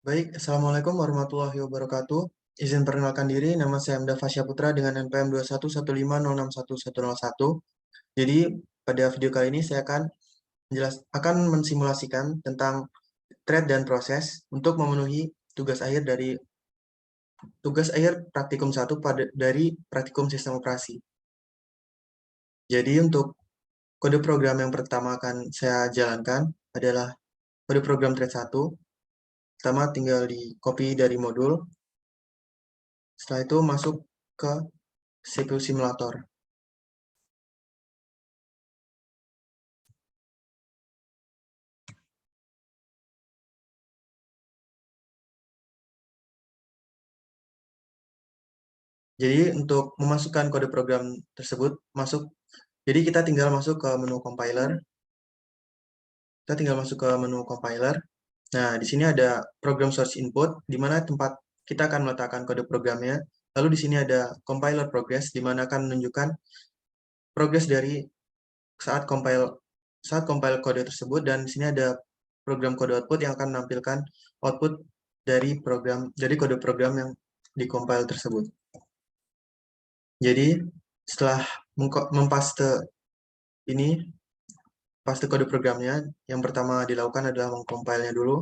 Baik, Assalamualaikum warahmatullahi wabarakatuh. Izin perkenalkan diri, nama saya Hamda Fasya Putra dengan NPM 21150611101. Jadi, pada video kali ini saya akan mensimulasikan tentang thread dan proses untuk memenuhi tugas akhir praktikum 1 dari praktikum sistem operasi. Jadi, untuk kode program yang pertama akan saya jalankan adalah kode program thread 1. Pertama, tinggal di copy dari modul. Setelah itu masuk ke CPU simulator. Jadi untuk memasukkan kode program tersebut jadi kita tinggal masuk ke menu compiler. Kita tinggal masuk ke menu compiler. Nah, di sini ada program source input, di mana tempat kita akan meletakkan kode programnya. Lalu di sini ada compiler progress, di mana akan menunjukkan progress dari saat compile kode tersebut, dan di sini ada program kode output yang akan menampilkan output dari kode program yang di-compile tersebut. Jadi setelah mempaste paste kode programnya, yang pertama dilakukan adalah mengcompile-nya dulu.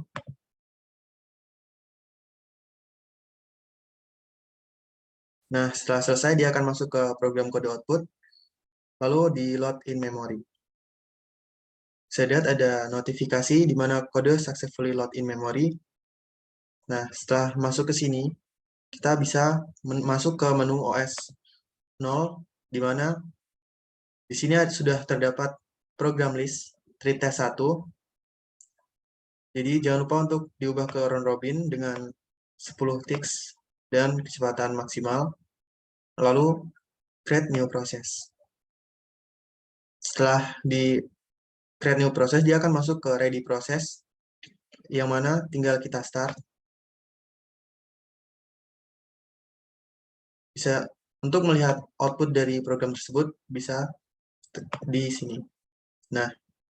Nah, setelah selesai dia akan masuk ke program kode output, lalu di load in memory. Saya lihat ada notifikasi di mana kode successfully load in memory. Nah, setelah masuk ke sini, kita bisa masuk ke menu OS 0, di mana di sini sudah terdapat program list test 1. Jadi jangan lupa untuk diubah ke round robin dengan 10 ticks dan kecepatan maksimal. Lalu create new process. Setelah di create new process, dia akan masuk ke ready process, yang mana tinggal kita start. Untuk melihat output dari program tersebut bisa di sini. Nah,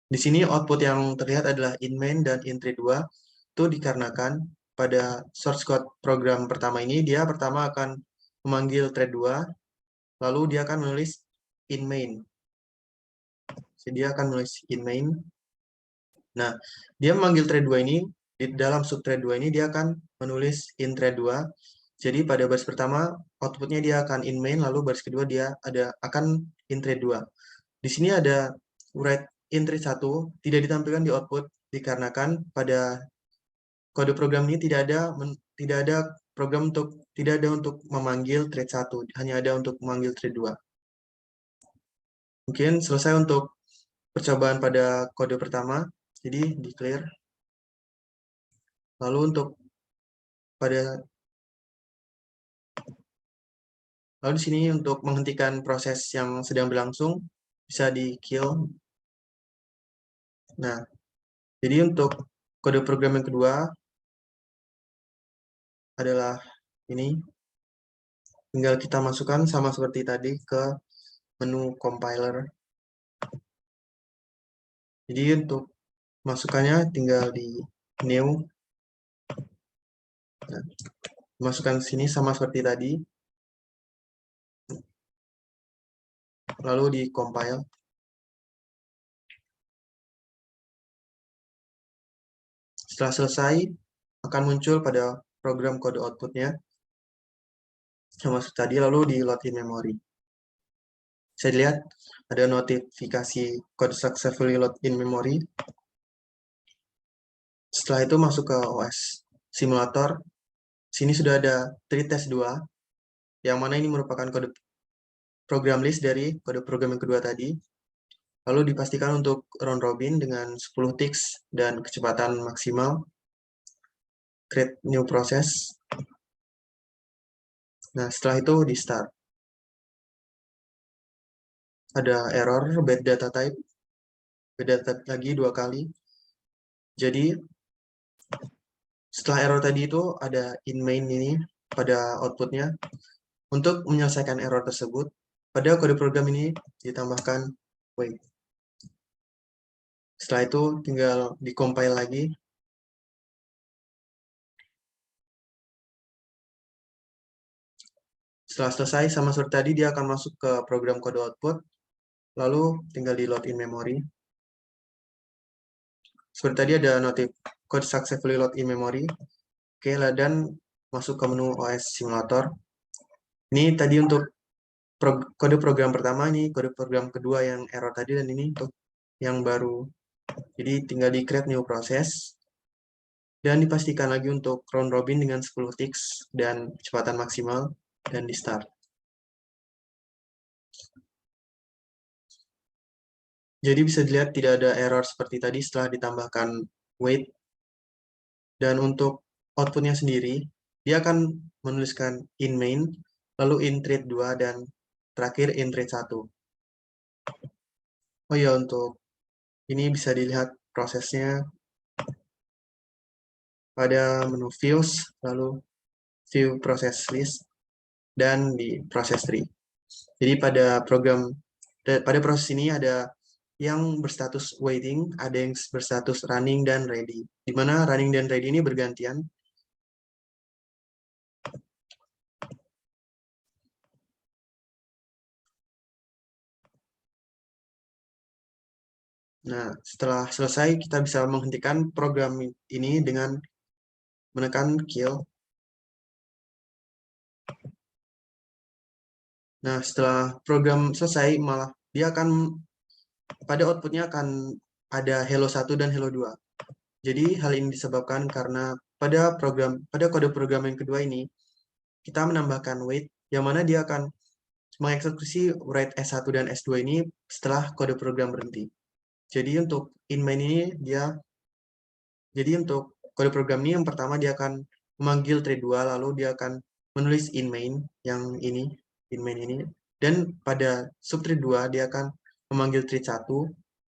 di sini output yang terlihat adalah in main dan in thread 2. Itu dikarenakan pada source code program pertama ini, dia pertama akan memanggil thread 2, lalu dia akan menulis in main. Jadi dia akan menulis in main. Nah, dia memanggil thread 2 ini, di dalam subthread 2 ini dia akan menulis in thread 2. Jadi pada baris pertama outputnya dia akan in main, lalu baris kedua dia akan in thread 2. Di sini ada write in thread 1 tidak ditampilkan di output dikarenakan pada kode program ini tidak ada untuk memanggil thread 1, hanya ada untuk memanggil thread 2. Mungkin selesai untuk percobaan pada kode pertama. Jadi di clear. Lalu di sini untuk menghentikan proses yang sedang berlangsung bisa di kill. Nah, jadi untuk kode program yang kedua adalah ini. Tinggal kita masukkan sama seperti tadi ke menu compiler. Jadi untuk masukannya tinggal di new. Nah, masukkan sini sama seperti tadi. Lalu di compile. Setelah selesai, akan muncul pada program kode outputnya sama seperti tadi, lalu di load in memory. Saya lihat ada notifikasi code successfully load in memory. Setelah itu masuk ke OS simulator. Sini sudah ada test 2, yang mana ini merupakan kode program list dari kode program yang kedua tadi. Lalu dipastikan untuk round robin dengan 10 ticks dan kecepatan maksimal. Create new process. Nah, setelah itu di start. Ada error bad data type. Bad data type lagi 2 kali. Jadi setelah error tadi itu ada in main ini pada outputnya. Untuk menyelesaikan error tersebut, pada kode program ini ditambahkan wait. Setelah itu tinggal di-compile lagi. Setelah selesai sama seperti tadi, dia akan masuk ke program kode output, lalu tinggal di load in memory. Seperti tadi ada notif code successfully load in memory. Oke, dan masuk ke menu OS simulator. Ini tadi untuk kode program pertama, ini kode program kedua yang error tadi, dan ini untuk yang baru. Jadi tinggal di create new process, dan dipastikan lagi untuk round robin dengan 10 ticks dan kecepatan maksimal, dan di start. Jadi bisa dilihat tidak ada error seperti tadi setelah ditambahkan wait. Dan untuk outputnya sendiri, dia akan menuliskan in main, lalu in thread 2, dan terakhir in thread 1. Oh ya, untuk ini bisa dilihat prosesnya pada menu views, lalu view process list, dan di process tree. Jadi pada proses ini ada yang berstatus waiting, ada yang berstatus running dan ready. Di mana running dan ready ini bergantian. Nah, setelah selesai kita bisa menghentikan program ini dengan menekan kill. Nah, setelah program selesai, malah dia akan pada outputnya akan ada hello 1 dan hello 2. Jadi hal ini disebabkan karena pada kode program yang kedua ini kita menambahkan wait, yang mana dia akan mengeksekusi write S1 dan S2 ini setelah kode program berhenti. Jadi untuk in main ini untuk kode program ini yang pertama dia akan memanggil thread 2, lalu dia akan menulis in main yang ini, in main ini, dan pada subthread 2 dia akan memanggil thread 1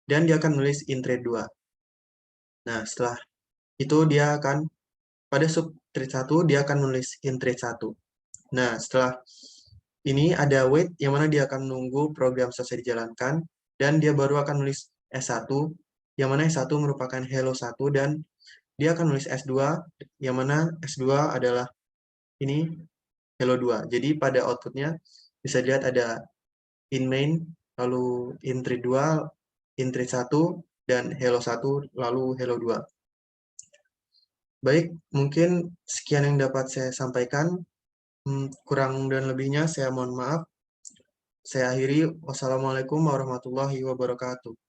dan dia akan menulis in thread 2. Nah, setelah itu dia akan pada subthread 1 dia akan menulis in thread 1. Nah, setelah ini ada wait yang mana dia akan menunggu program selesai dijalankan dan dia baru akan menulis S1 yang mana S1 merupakan hello 1 dan dia akan menulis S2 yang mana S2 adalah ini hello 2. Jadi pada outputnya bisa dilihat ada in main, lalu in thread 2, in thread 1, dan hello 1, lalu hello 2. Baik, mungkin sekian yang dapat saya sampaikan. Kurang dan lebihnya saya mohon maaf. Saya akhiri. Wassalamualaikum warahmatullahi wabarakatuh.